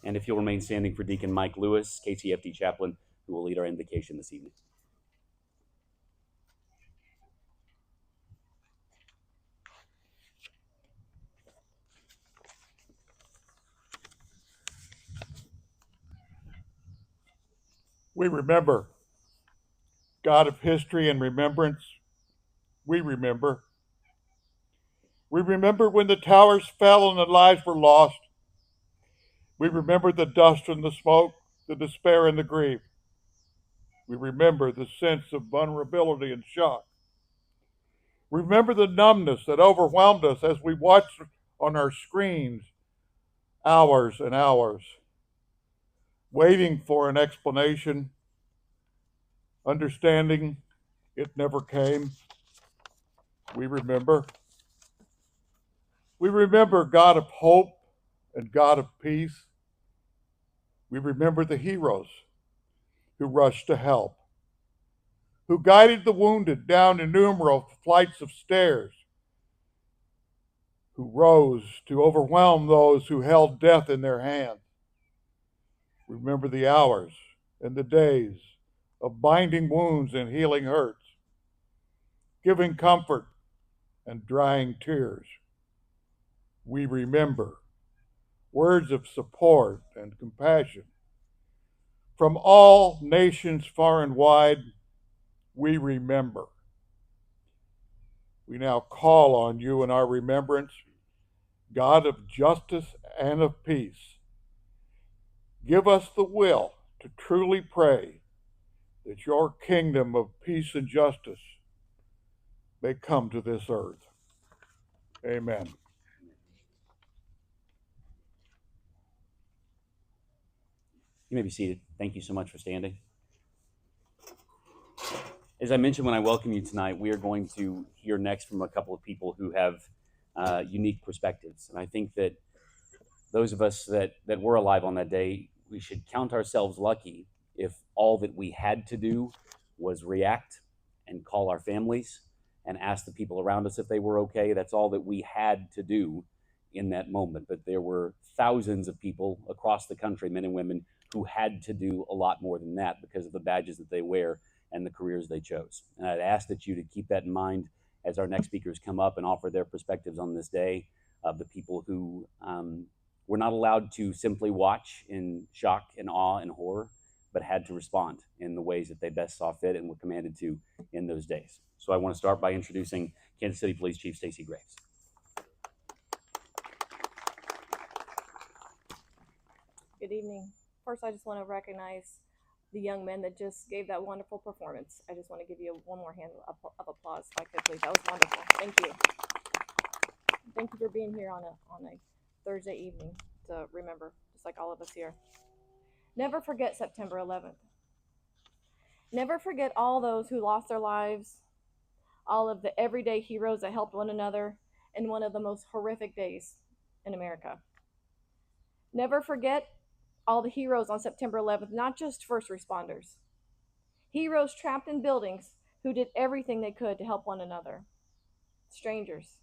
And if you'll remain standing for Deacon Mike Lewis, KCFD chaplain, who will lead our invocation this evening. We remember, God of history and remembrance, we remember. We remember when the towers fell and the lives were lost. We remember the dust and the smoke, the despair and the grief. We remember the sense of vulnerability and shock. Remember the numbness that overwhelmed us as we watched on our screens hours and hours, waiting for an explanation, understanding it never came. We remember. We remember God of hope and God of peace. We remember the heroes who rushed to help, who guided the wounded down innumerable flights of stairs, who rose to overwhelm those who held death in their hands. Remember the hours and the days of binding wounds and healing hurts, giving comfort and drying tears. We remember words of support and compassion from all nations far and wide. We remember. We now call on you in our remembrance, God of justice and of peace. Give us the will to truly pray that your kingdom of peace and justice may come to this earth. Amen. You may be seated. Thank you so much for standing. As I mentioned when I welcome you tonight, we are going to hear next from a couple of people who have unique perspectives. And I think that those of us that were alive on that day, we should count ourselves lucky if all that we had to do was react and call our families and ask the people around us if they were okay. That's all that we had to do in that moment. But there were thousands of people across the country, men and women, who had to do a lot more than that because of the badges that they wear and the careers they chose. And I'd ask that you to keep that in mind as our next speakers come up and offer their perspectives on this day of the people who were not allowed to simply watch in shock and awe and horror, but had to respond in the ways that they best saw fit and were commanded to in those days. So I want to start by introducing Kansas City Police Chief Stacey Graves. Good evening. First, I just want to recognize the young men that just gave that wonderful performance. I just want to give you one more hand of applause, if I could, please. That was wonderful. Thank you. Thank you for being here on a Thursday evening to remember, just like all of us here. Never forget September 11th. Never forget all those who lost their lives, all of the everyday heroes that helped one another in one of the most horrific days in America. Never forget all the heroes on September 11th, not just first responders. Heroes trapped in buildings who did everything they could to help one another. Strangers.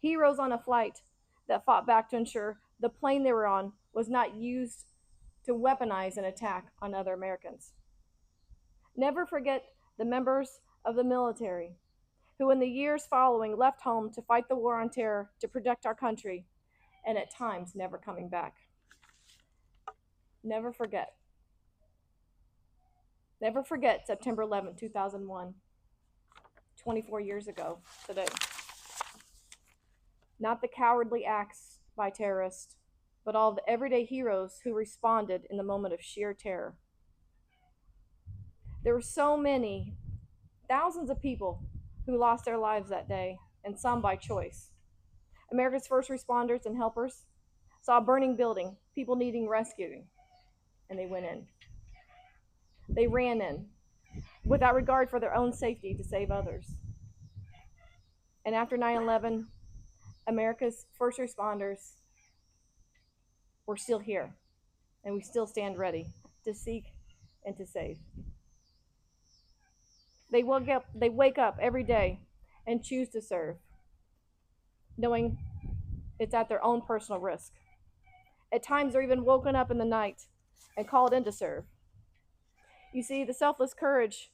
Heroes on a flight that fought back to ensure the plane they were on was not used to weaponize an attack on other Americans. Never forget the members of the military who in the years following left home to fight the war on terror to protect our country, and at times never coming back. Never forget. Never forget September 11, 2001, 24 years ago today. Not the cowardly acts by terrorists, but all the everyday heroes who responded in the moment of sheer terror. There were so many, thousands of people who lost their lives that day, and some by choice. America's first responders and helpers saw a burning building, people needing rescuing, and they went in. They ran in without regard for their own safety to save others. And after 9/11, America's first responders were still here, and we still stand ready to seek and to save. They wake up every day and choose to serve, knowing it's at their own personal risk. At times, they're even woken up in the night and called in to serve. You see, the selflessness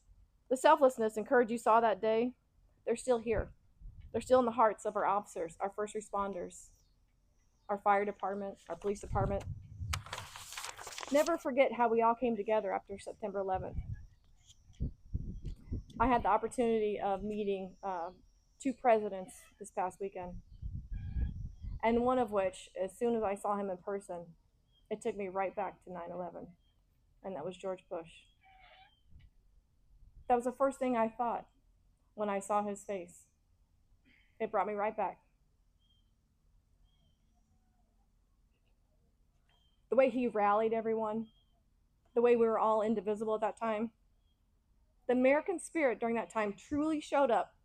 and courage you saw that day, they're still here. They're still in the hearts of our officers, our first responders, our fire department, our police department. Never forget how we all came together after September 11th. I had the opportunity of meeting two presidents this past weekend, and one of which, as soon as I saw him in person, it took me right back to 9/11, and that was George Bush. That was the first thing I thought when I saw his face. It brought me right back. The way he rallied everyone, the way we were all indivisible at that time. The American spirit during that time truly showed up,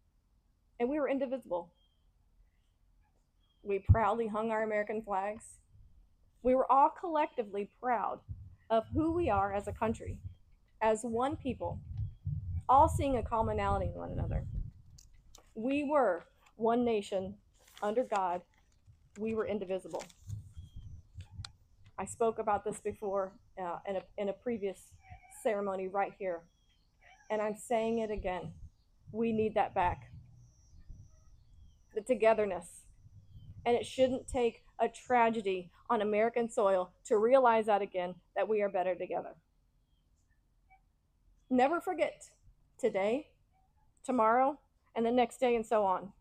and we were indivisible. We proudly hung our American flags. We were all collectively proud of who we are as a country, as one people, all seeing a commonality in one another. We were one nation under God. We were indivisible. I spoke about this before in a previous ceremony right here, and I'm saying it again. We need that back. The togetherness. And it shouldn't take a tragedy on American soil to realize that again, that we are better together. Never forget today, tomorrow, and the next day, and so on.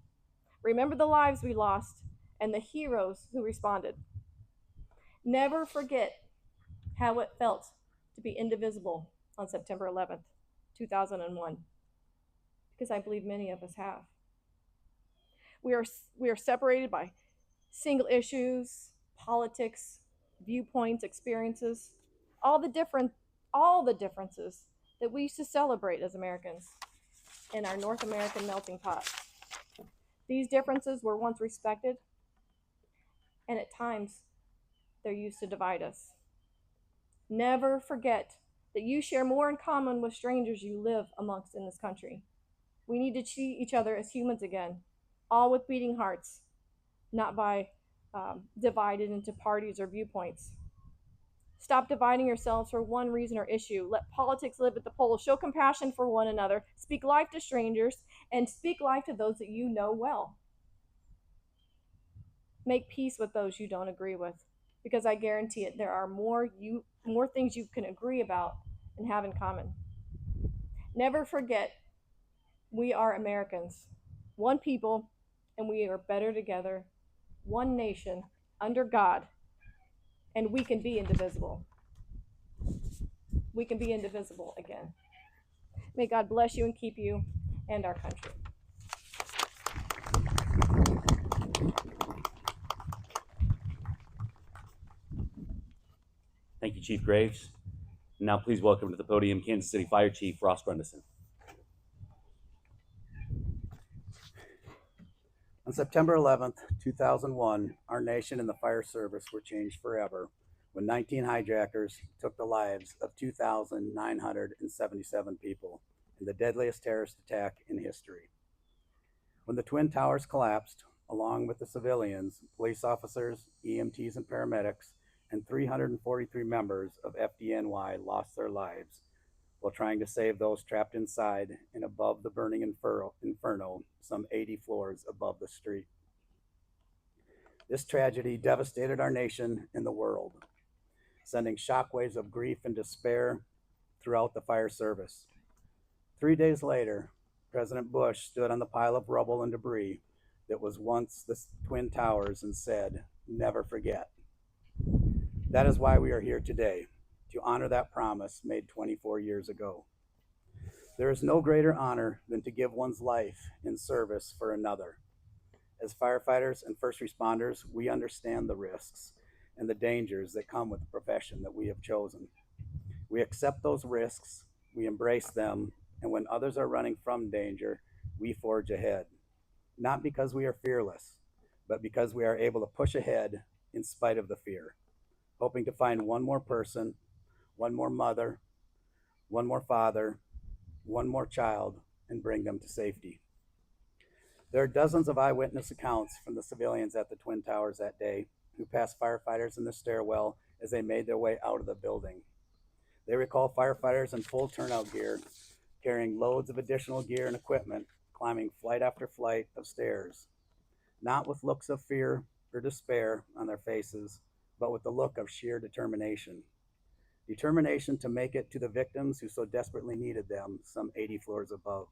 Remember the lives we lost and the heroes who responded. Never forget how it felt to be indivisible on September 11th, 2001, because I believe many of us have. We are separated by single issues, politics, viewpoints, experiences, all the differences that we used to celebrate as Americans in our North American melting pot. These differences were once respected, and at times they're used to divide us. Never forget that you share more in common with strangers you live amongst in this country. We need to treat each other as humans again, all with beating hearts, not by divided into parties or viewpoints. Stop dividing yourselves for one reason or issue. Let politics live at the polls. Show compassion for one another. Speak life to strangers and speak life to those that you know well. Make peace with those you don't agree with, because I guarantee it, there are more things you can agree about and have in common. Never forget, we are Americans, one people, and we are better together, one nation under God, and we can be indivisible. We can be indivisible again. May God bless you and keep you and our country. Thank you, Chief Graves. Now please welcome to the podium Kansas City Fire Chief Ross Brundison. On September 11th, 2001, our nation and the fire service were changed forever when 19 hijackers took the lives of 2,977 people in the deadliest terrorist attack in history. When the Twin Towers collapsed, along with the civilians, police officers, EMTs and paramedics, and 343 members of FDNY lost their lives while trying to save those trapped inside and above the burning inferno, some 80 floors above the street. This tragedy devastated our nation and the world, sending shockwaves of grief and despair throughout the fire service. 3 days later, President Bush stood on the pile of rubble and debris that was once the Twin Towers and said, "Never forget." That is why we are here today, to honor that promise made 24 years ago. There is no greater honor than to give one's life in service for another. As firefighters and first responders, we understand the risks and the dangers that come with the profession that we have chosen. We accept those risks, we embrace them, and when others are running from danger, we forge ahead. Not because we are fearless, but because we are able to push ahead in spite of the fear, hoping to find one more person, one more mother, one more father, one more child, and bring them to safety. There are dozens of eyewitness accounts from the civilians at the Twin Towers that day, who passed firefighters in the stairwell as they made their way out of the building. They recall firefighters in full turnout gear, carrying loads of additional gear and equipment, climbing flight after flight of stairs, not with looks of fear or despair on their faces, but with the look of sheer determination. Determination to make it to the victims who so desperately needed them some 80 floors above.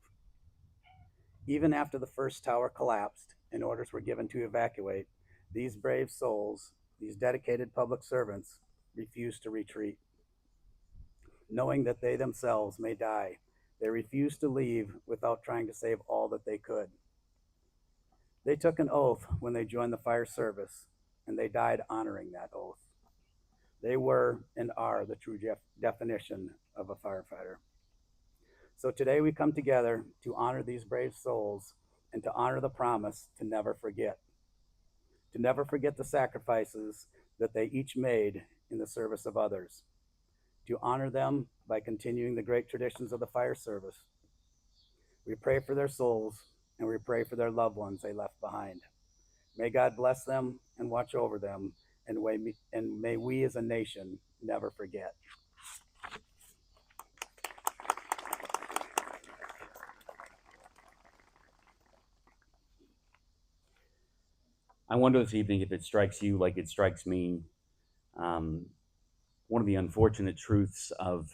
Even after the first tower collapsed and orders were given to evacuate, these brave souls, these dedicated public servants, refused to retreat. Knowing that they themselves may die, they refused to leave without trying to save all that they could. They took an oath when they joined the fire service, and they died honoring that oath. They were and are the true definition of a firefighter. So today we come together to honor these brave souls and to honor the promise to never forget the sacrifices that they each made in the service of others, to honor them by continuing the great traditions of the fire service. We pray for their souls and we pray for their loved ones they left behind. May God bless them and watch over them, and may we as a nation never forget. I wonder this evening if it strikes you like it strikes me. One of the unfortunate truths of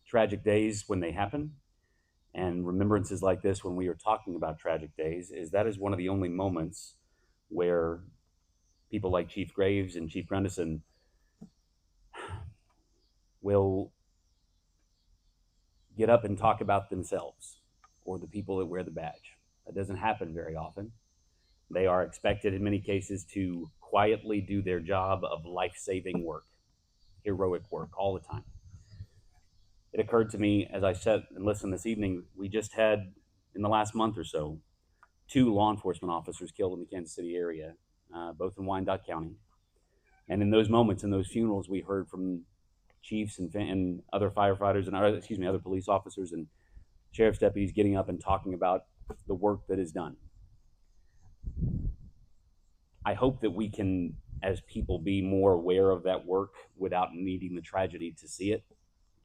tragic days when they happen, and remembrances like this when we are talking about tragic days, is that is one of the only moments where people like Chief Graves and Chief Grundison will get up and talk about themselves or the people that wear the badge. That doesn't happen very often. They are expected in many cases to quietly do their job of life-saving work, heroic work all the time. It occurred to me as I sat and listened this evening, we just had, in the last month or so, 2 law enforcement officers killed in the Kansas City area, both in Wyandotte County. And in those moments, in those funerals, we heard from chiefs and other firefighters and other police officers and sheriff's deputies getting up and talking about the work that is done. I hope that we can, as people, be more aware of that work without needing the tragedy to see it.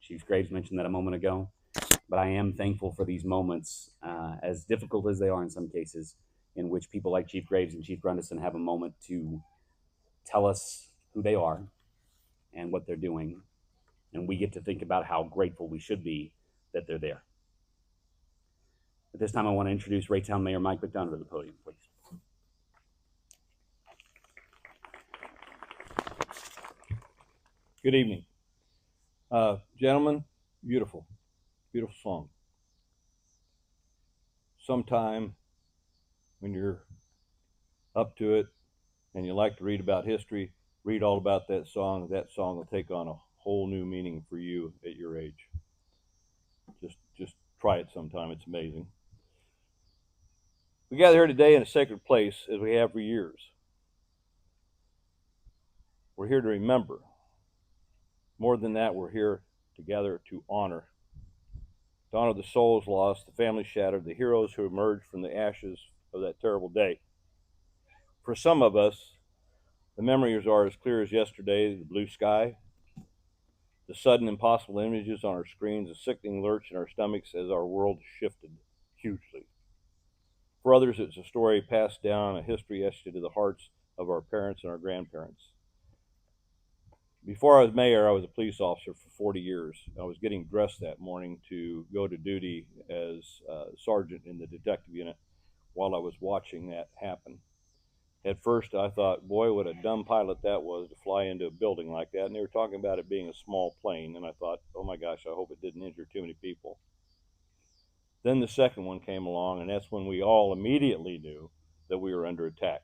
Chief Graves mentioned that a moment ago, but I am thankful for these moments, as difficult as they are in some cases, in which people like Chief Graves and Chief Grundison have a moment to tell us who they are and what they're doing, and we get to think about how grateful we should be that they're there. At this time, I want to introduce Raytown Mayor Mike McDonough to the podium, please. Good evening. Gentlemen, beautiful, beautiful song. Sometime when you're up to it and you like to read about history, read all about that song. That song will take on a whole new meaning for you at your age. Just try it sometime. It's amazing. We gather here today in a sacred place as we have for years. We're here to remember. More than that, we're here together to honor. To honor the souls lost, the families shattered, the heroes who emerged from the ashes of that terrible day. For some of us, the memories are as clear as yesterday: the blue sky, the sudden impossible images on our screens, a sickening lurch in our stomachs as our world shifted hugely. For others, it's a story passed down, a history etched into the hearts of our parents and our grandparents. Before I was mayor, I was a police officer for 40 years. I was getting dressed that morning to go to duty as sergeant in the detective unit while I was watching that happen. At first, I thought, boy, what a dumb pilot that was to fly into a building like that. And they were talking about it being a small plane. And I thought, oh my gosh, I hope it didn't injure too many people. Then the second one came along, and that's when we all immediately knew that we were under attack.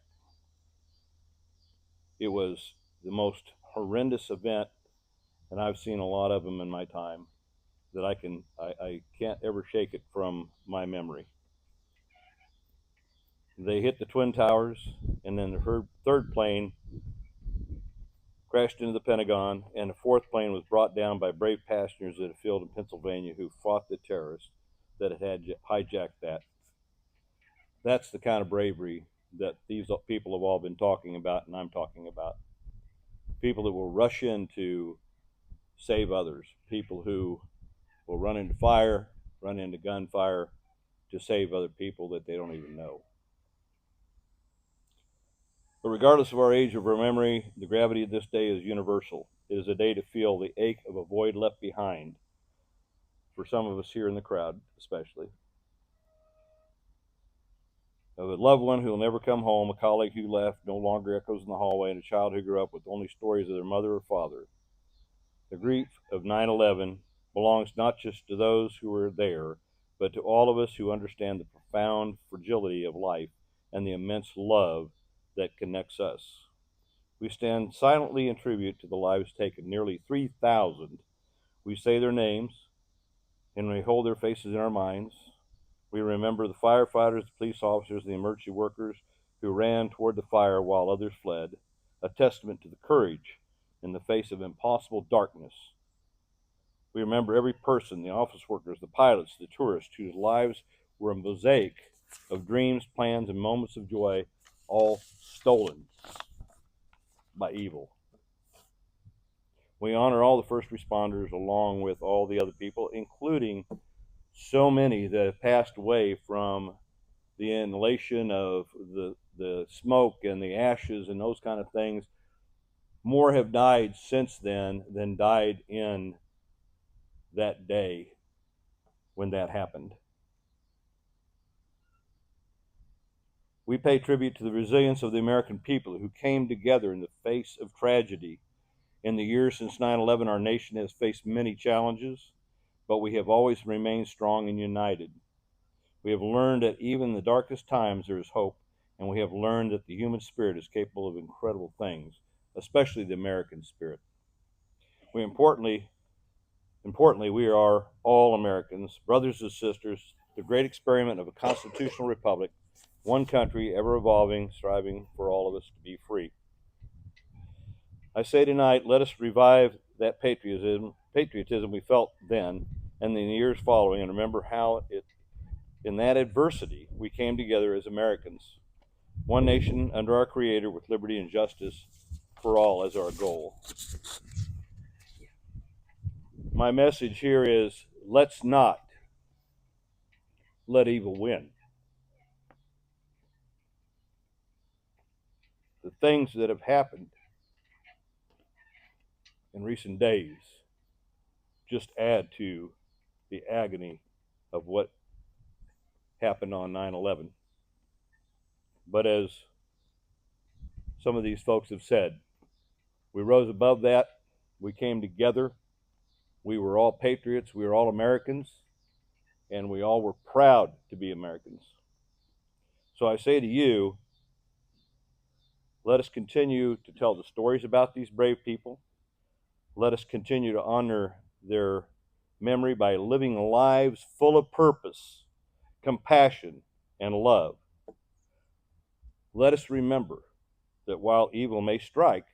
It was the most horrendous event, and I've seen a lot of them in my time, that I can't ever shake it from my memory. They hit the Twin Towers, and then the third plane crashed into the Pentagon, and the fourth plane was brought down by brave passengers at a field in Pennsylvania who fought the terrorists that had hijacked that. That's the kind of bravery that these people have all been talking about and I'm talking about. People that will rush in to save others, people who will run into fire, run into gunfire to save other people that they don't even know. But regardless of our age of our memory, the gravity of this day is universal. It is a day to feel the ache of a void left behind, for some of us here in the crowd especially. Of a loved one who will never come home, a colleague who left, no longer echoes in the hallway, and a child who grew up with only stories of their mother or father. The grief of 9/11 belongs not just to those who were there, but to all of us who understand the profound fragility of life and the immense love that connects us. We stand silently in tribute to the lives taken, nearly 3,000. We say their names, and we hold their faces in our minds. We remember the firefighters, the police officers, and the emergency workers who ran toward the fire while others fled, a testament to the courage in the face of impossible darkness. We remember every person, the office workers, the pilots, the tourists, whose lives were a mosaic of dreams, plans, and moments of joy, all stolen by evil. We honor all the first responders along with all the other people, including so many that have passed away from the inhalation of the smoke and the ashes and those kind of things. More have died since then than died in that day when that happened. We pay tribute to the resilience of the American people who came together in the face of tragedy. In the years since 9/11, our nation has faced many challenges, but we have always remained strong and united. We have learned that even in the darkest times there is hope, and we have learned that the human spirit is capable of incredible things, especially the American spirit. Importantly, we are all Americans, brothers and sisters, the great experiment of a constitutional republic, one country, ever evolving, striving for all of us to be free. I say tonight, let us revive that patriotism we felt then and in the years following, and remember how in that adversity we came together as Americans, one nation under our Creator with liberty and justice for all as our goal. My message here is, let's not let evil win. The things that have happened in recent days just add to the agony of what happened on 9/11. But as some of these folks have said, we rose above that. We came together. We were all patriots. We were all Americans. And we all were proud to be Americans. So I say to you, let us continue to tell the stories about these brave people. Let us continue to honor their memory by living lives full of purpose, compassion, and love. Let us remember that while evil may strike,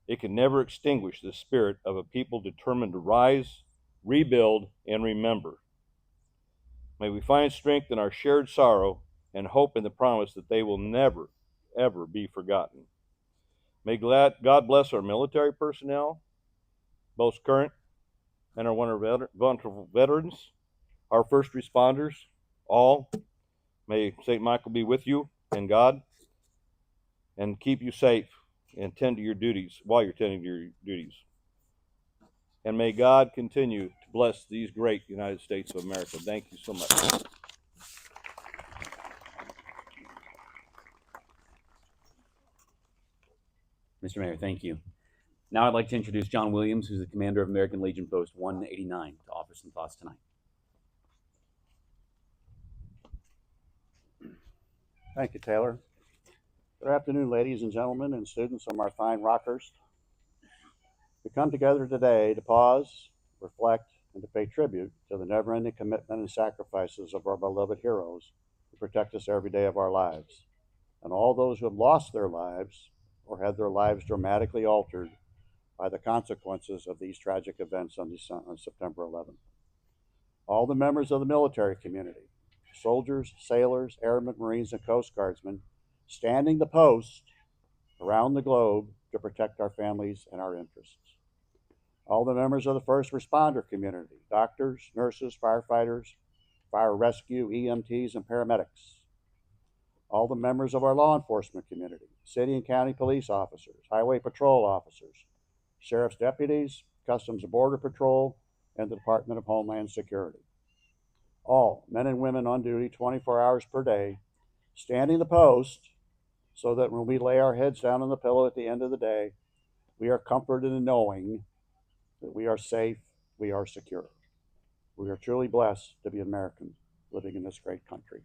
it can never extinguish the spirit of a people determined to rise, rebuild, and remember. May we find strength in our shared sorrow and hope in the promise that they will never, ever be forgotten. May God bless our military personnel, both current and our wonderful veterans, our first responders, all. May St. Michael be with you and God and keep you safe and tend to your duties while you're tending to your duties. And may God continue to bless these great United States of America. Thank you so much. Mr. Mayor, thank you. Now I'd like to introduce John Williams, who's the commander of American Legion Post 189, to offer some thoughts tonight. Thank you, Taylor. Good afternoon, ladies and gentlemen, and students from our fine Rockhurst. We come together today to pause, reflect, and to pay tribute to the never-ending commitment and sacrifices of our beloved heroes who protect us every day of our lives, and all those who have lost their lives or had their lives dramatically altered by the consequences of these tragic events on September 11th. All the members of the military community, soldiers, sailors, airmen, Marines, and Coast Guardsmen, standing the post around the globe to protect our families and our interests. All the members of the first responder community, doctors, nurses, firefighters, fire rescue, EMTs, and paramedics. All the members of our law enforcement community, city and county police officers, highway patrol officers, sheriff's deputies, Customs and Border Patrol, and the Department of Homeland Security. All men and women on duty 24 hours per day, standing the post so that when we lay our heads down on the pillow at the end of the day, we are comforted in knowing that we are safe, we are secure. We are truly blessed to be Americans living in this great country.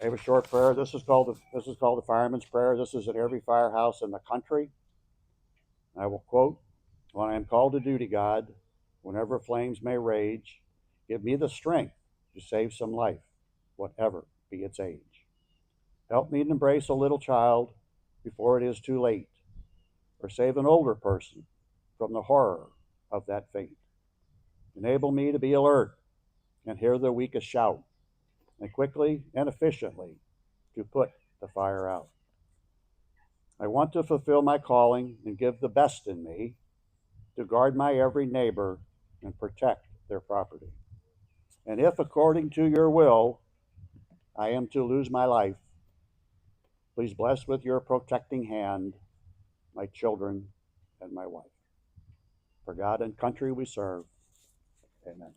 I have a short prayer. This is called the fireman's prayer. This is at every firehouse in the country. I will quote, "When I am called to duty, God, whenever flames may rage, give me the strength to save some life, whatever be its age. Help me to embrace a little child before it is too late, or save an older person from the horror of that fate. Enable me to be alert and hear the weakest shout, and quickly and efficiently to put the fire out. I want to fulfill my calling and give the best in me to guard my every neighbor and protect their property. And if, according to your will, I am to lose my life, please bless with your protecting hand my children and my wife. For God and country we serve. Amen."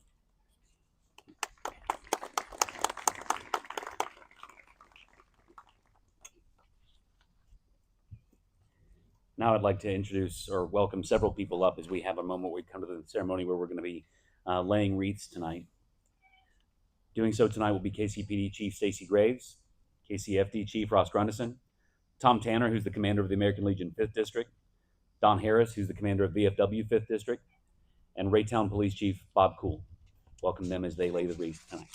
Now I'd like to introduce or welcome several people up as we have a moment where we come to the ceremony where we're going to be laying wreaths tonight. Doing so tonight will be KCPD Chief Stacy Graves, KCFD Chief Ross Grundison, Tom Tanner, who's the commander of the American Legion 5th District, Don Harris, who's the commander of VFW 5th District, and Raytown Police Chief Bob Cool. Welcome them as they lay the wreath tonight.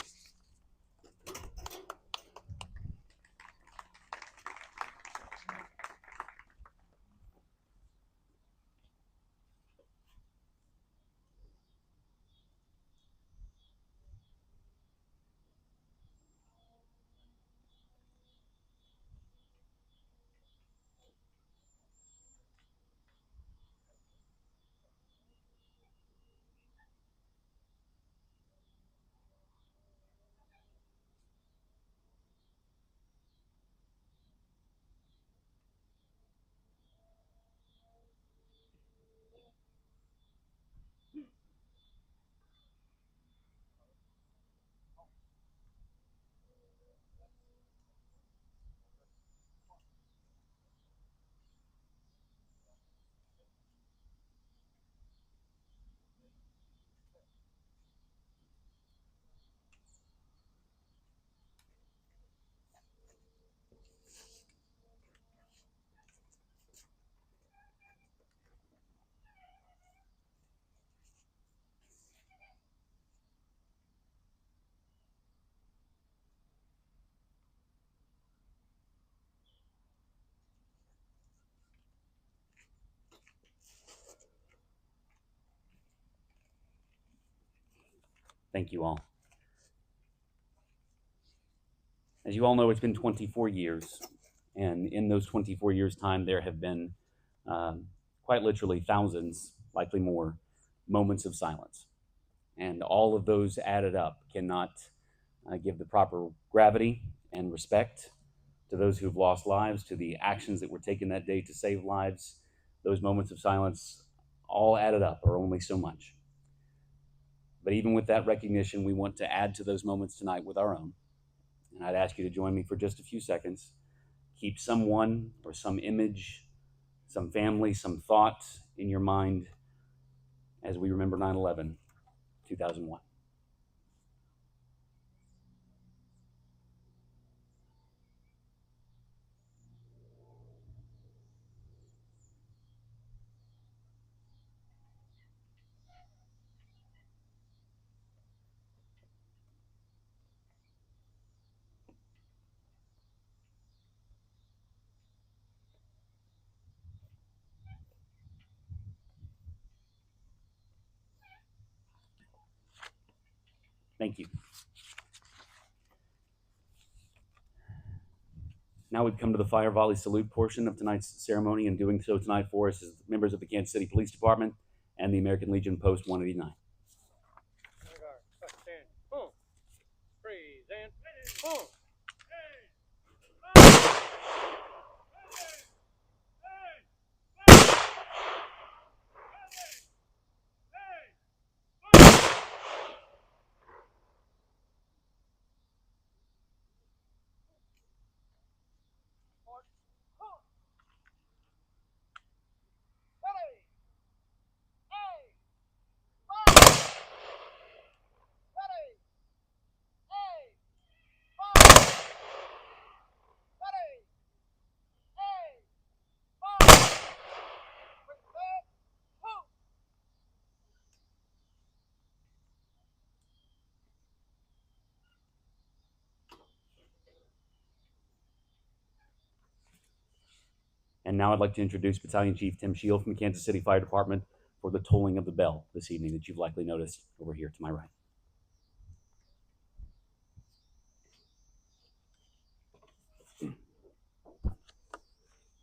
Thank you all. As you all know, it's been 24 years. And in those 24 years' time, there have been quite literally thousands, likely more, moments of silence. And all of those added up cannot give the proper gravity and respect to those who've lost lives, to the actions that were taken that day to save lives. Those moments of silence, all added up, are only so much. But even with that recognition, we want to add to those moments tonight with our own. And I'd ask you to join me for just a few seconds. Keep someone or some image, some family, some thought in your mind as we remember 9/11, 2001. Thank you. Now we've come to the fire volley salute portion of tonight's ceremony, and doing so tonight for us is members of the Kansas City Police Department and the American Legion Post 189. And now I'd like to introduce Battalion Chief Tim Shield from the Kansas City Fire Department for the tolling of the bell this evening that you've likely noticed over here to my right.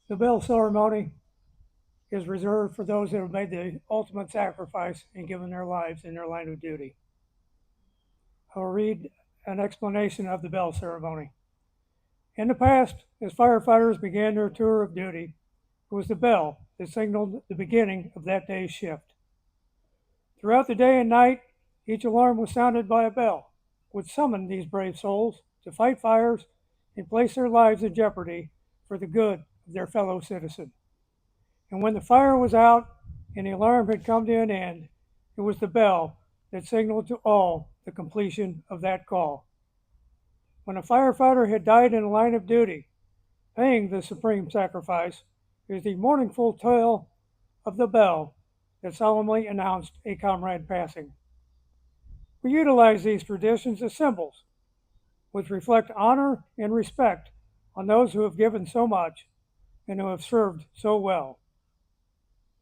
The bell ceremony is reserved for those that have made the ultimate sacrifice and given their lives in their line of duty. I will read an explanation of the bell ceremony. In the past, as firefighters began their tour of duty, it was the bell that signaled the beginning of that day's shift. Throughout the day and night, each alarm was sounded by a bell, which summoned these brave souls to fight fires and place their lives in jeopardy for the good of their fellow citizen. And when the fire was out and the alarm had come to an end, it was the bell that signaled to all the completion of that call. When a firefighter had died in the line of duty, paying the supreme sacrifice, it was the mournful toll of the bell that solemnly announced a comrade passing. We utilize these traditions as symbols, which reflect honor and respect on those who have given so much and who have served so well.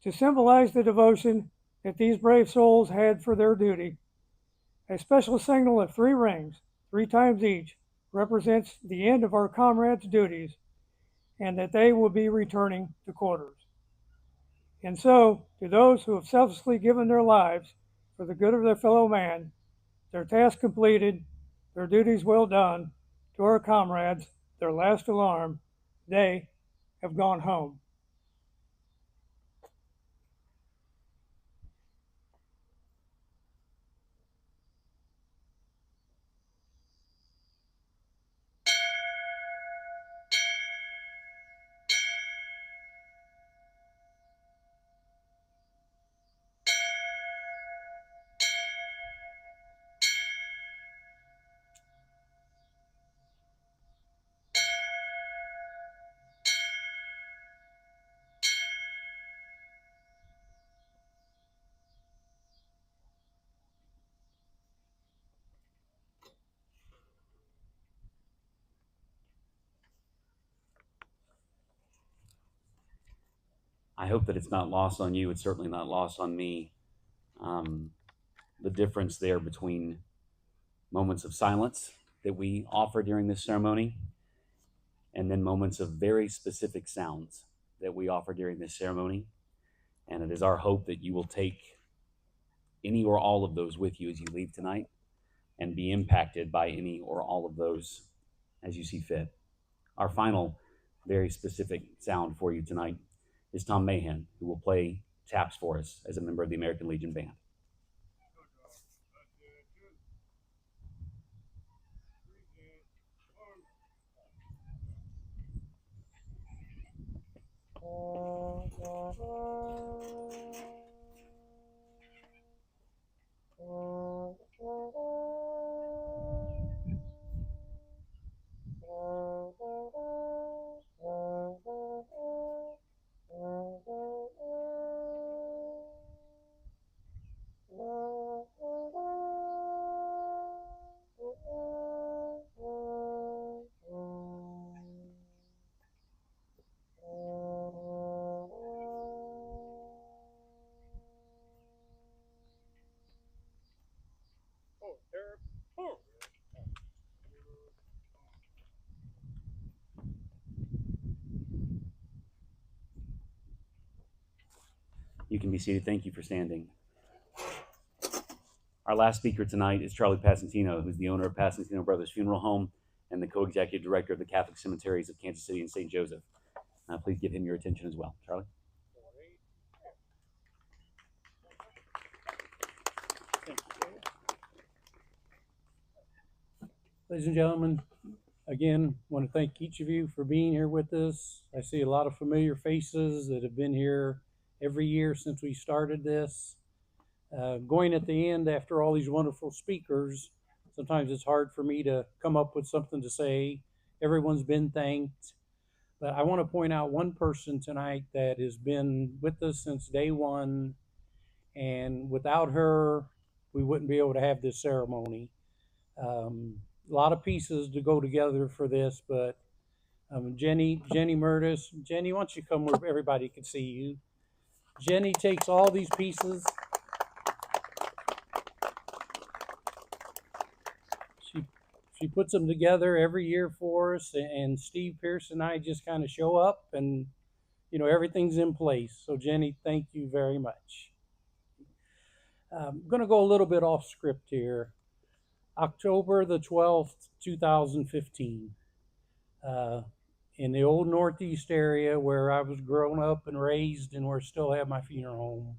To symbolize the devotion that these brave souls had for their duty, a special signal of 3 rings, 3 times each, represents the end of our comrades' duties and that they will be returning to quarters. And so, to those who have selflessly given their lives for the good of their fellow man, their task completed, their duties well done, to our comrades, their last alarm, they have gone home. I hope that it's not lost on you. It's certainly not lost on me. The difference there between moments of silence that we offer during this ceremony and then moments of very specific sounds that we offer during this ceremony. And it is our hope that you will take any or all of those with you as you leave tonight and be impacted by any or all of those as you see fit. Our final very specific sound for you tonight is Tom Mahan, who will play taps for us as a member of the American Legion Band. You can be seated. Thank you for standing. Our last speaker tonight is Charlie Passantino, who's the owner of Passantino Brothers Funeral Home and the co-executive director of the Catholic Cemeteries of Kansas City and St. Joseph. Please give him your attention as well. Charlie? Ladies and gentlemen, again, want to thank each of you for being here with us. I see a lot of familiar faces that have been here every year since we started this. Going at the end after all these wonderful speakers, sometimes it's hard for me to come up with something to say. Everyone's been thanked. But I want to point out one person tonight that has been with us since day one. And without her, we wouldn't be able to have this ceremony. A lot of pieces to go together for this, but Jenny Murtis. Jenny, why don't you come where everybody can see you? Jenny takes all these pieces. She puts them together every year for us, and Steve Pierce and I just kind of show up, and everything's in place. So Jenny, thank you very much. I'm going to go a little bit off script here. October the 12th, 2015. In the old Northeast area where I was grown up and raised and where I still have my funeral home,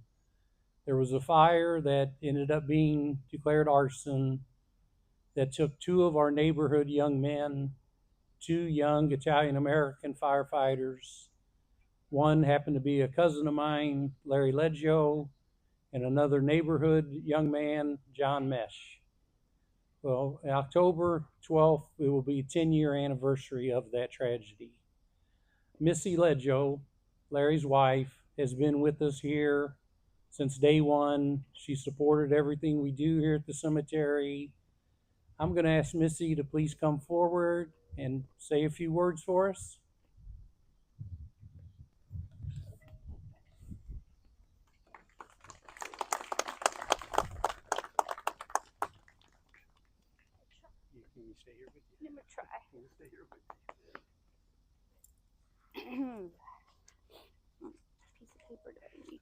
there was a fire that ended up being declared arson that took two of our neighborhood young men, two young Italian-American firefighters. One happened to be a cousin of mine, Larry Leggio, and another neighborhood young man, John Mesh. Well, October 12th, it will be a 10-year anniversary of that tragedy. Missy Leggio, Larry's wife, has been with us here since day one. She supported everything we do here at the cemetery. I'm going to ask Missy to please come forward and say a few words for us. Can we stay here with you? I'm gonna try. Can we stay here with Piece of paper dirty.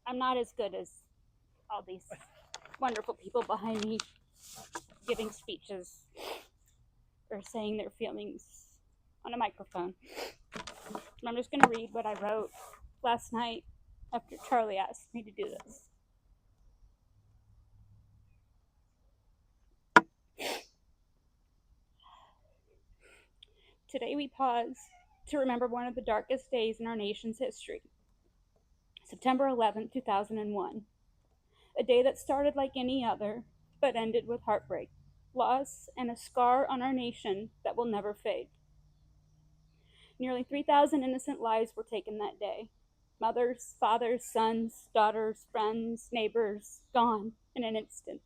I'm not as good as all these wonderful people behind me giving speeches or saying their feelings on a microphone. I'm just going to read what I wrote last night after Charlie asked me to do this. Today we pause to remember one of the darkest days in our nation's history. September 11, 2001. A day that started like any other, but ended with heartbreak, loss, and a scar on our nation that will never fade. Nearly 3,000 innocent lives were taken that day. Mothers, fathers, sons, daughters, friends, neighbors, gone in an instant.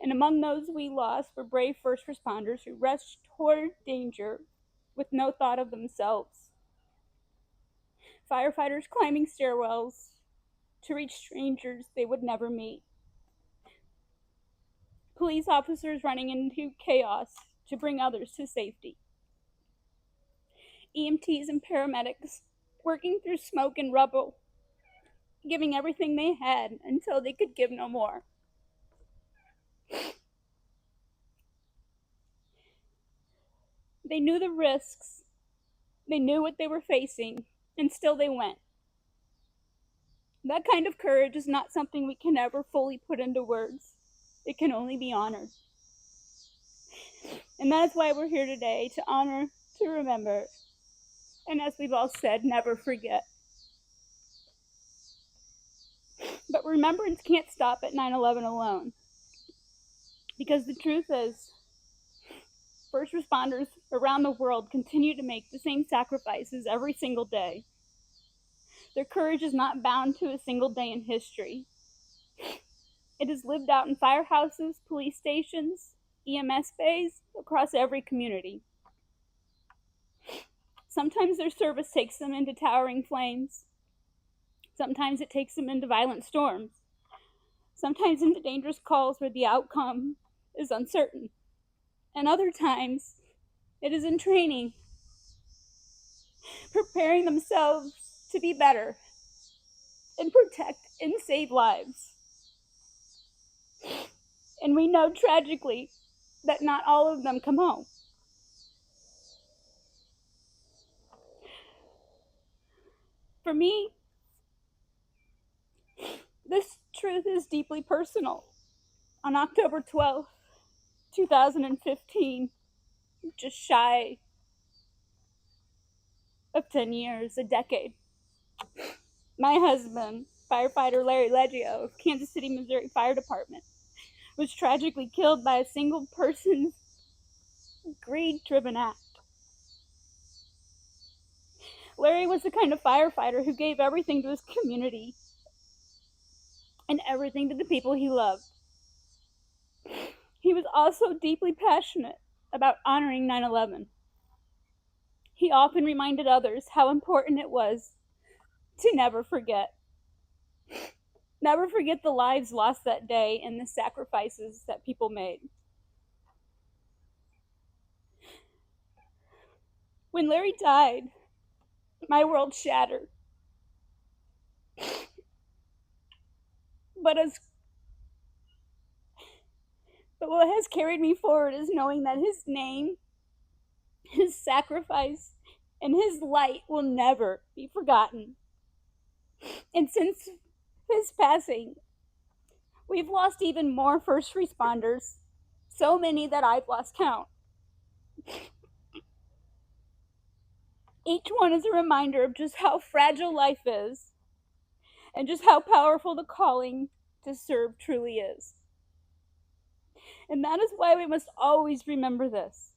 And among those we lost were brave first responders who rushed toward danger with no thought of themselves. Firefighters climbing stairwells to reach strangers they would never meet. Police officers running into chaos to bring others to safety. EMTs and paramedics working through smoke and rubble, giving everything they had until they could give no more. They knew the risks, they knew what they were facing, and still they went. That kind of courage is not something we can ever fully put into words. It can only be honored. And that is why we're here today, to honor, to remember, and as we've all said, never forget. But remembrance can't stop at 9/11 alone. Because the truth is, first responders around the world continue to make the same sacrifices every single day. Their courage is not bound to a single day in history. It is lived out in firehouses, police stations, EMS bays, across every community. Sometimes their service takes them into towering flames. Sometimes it takes them into violent storms. Sometimes into dangerous calls where the outcome is uncertain. And other times, It is in training, preparing themselves to be better and protect and save lives. And we know tragically that not all of them come home. For me, this truth is deeply personal. On October 12th, 2015, just shy of 10 years, a decade, my husband, firefighter Larry Leggio of Kansas City, Missouri Fire Department, was tragically killed by a single person's greed-driven act. Larry was the kind of firefighter who gave everything to his community and everything to the people he loved. He was also deeply passionate about honoring 9/11. He often reminded others how important it was to never forget. Never forget the lives lost that day and the sacrifices that people made. When Larry died, my world shattered. But what has carried me forward is knowing that his name, his sacrifice, and his light will never be forgotten. And since his passing, we've lost even more first responders, so many that I've lost count. Each one is a reminder of just how fragile life is and just how powerful the calling to serve truly is. And that is why we must always remember this.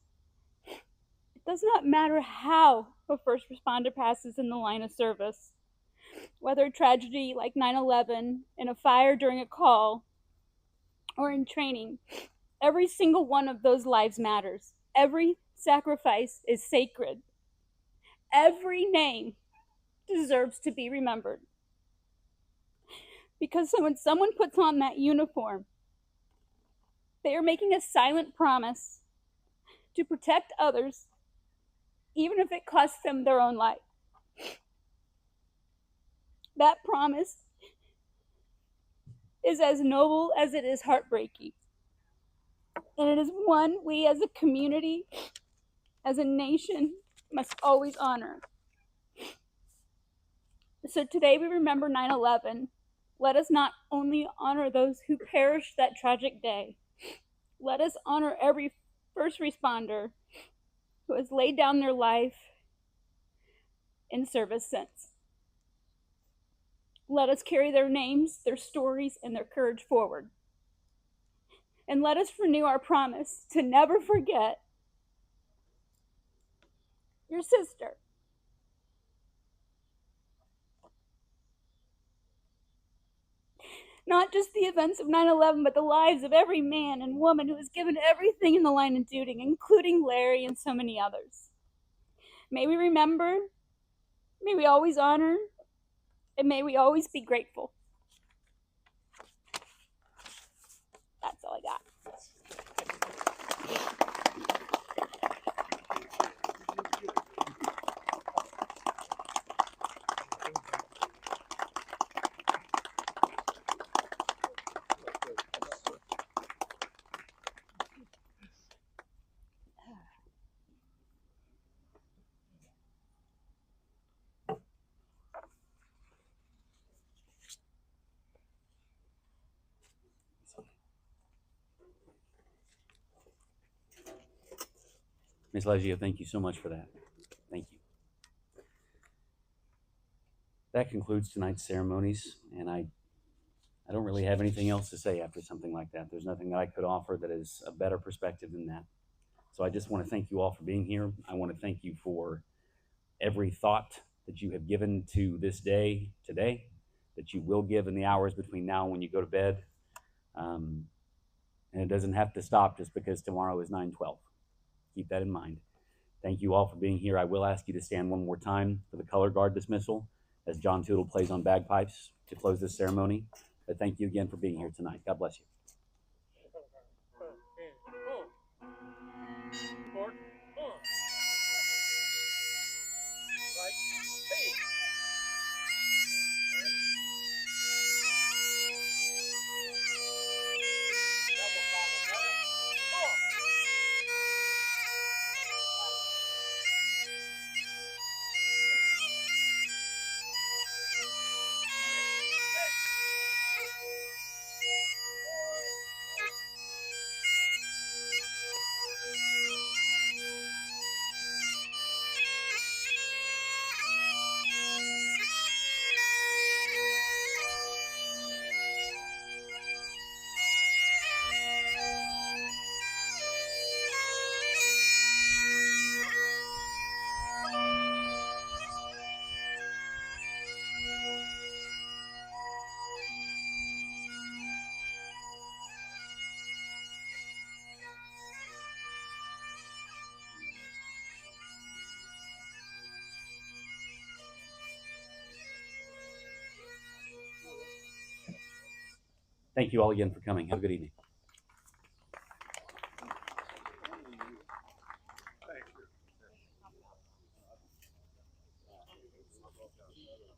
It does not matter how a first responder passes in the line of service, whether a tragedy like 9/11, in a fire during a call, or in training, every single one of those lives matters. Every sacrifice is sacred. Every name deserves to be remembered. Because when someone puts on that uniform, they are making a silent promise to protect others, even if it costs them their own life. That promise is as noble as it is heartbreaking. And it is one we as a community, as a nation, must always honor. So today we remember 9/11. Let us not only honor those who perished that tragic day, let us honor every first responder who has laid down their life in service since. Let us carry their names, their stories, and their courage forward. And let us renew our promise to never forget your sister. Not just the events of 9/11, but the lives of every man and woman who has given everything in the line of duty, including Larry and so many others. May we remember, may we always honor, and may we always be grateful. That's all I got. Ms. Leggio, thank you so much for that. Thank you. That concludes tonight's ceremonies, and I don't really have anything else to say after something like that. There's nothing that I could offer that is a better perspective than that. So I just want to thank you all for being here. I want to thank you for every thought that you have given to this day today, that you will give in the hours between now and when you go to bed. And it doesn't have to stop just because tomorrow is 9/12. Keep that in mind. Thank you all for being here. I will ask you to stand one more time for the color guard dismissal as John Tootle plays on bagpipes to close this ceremony. But thank you again for being here tonight. God bless you. Thank you all again for coming. Have a good evening. Thank you.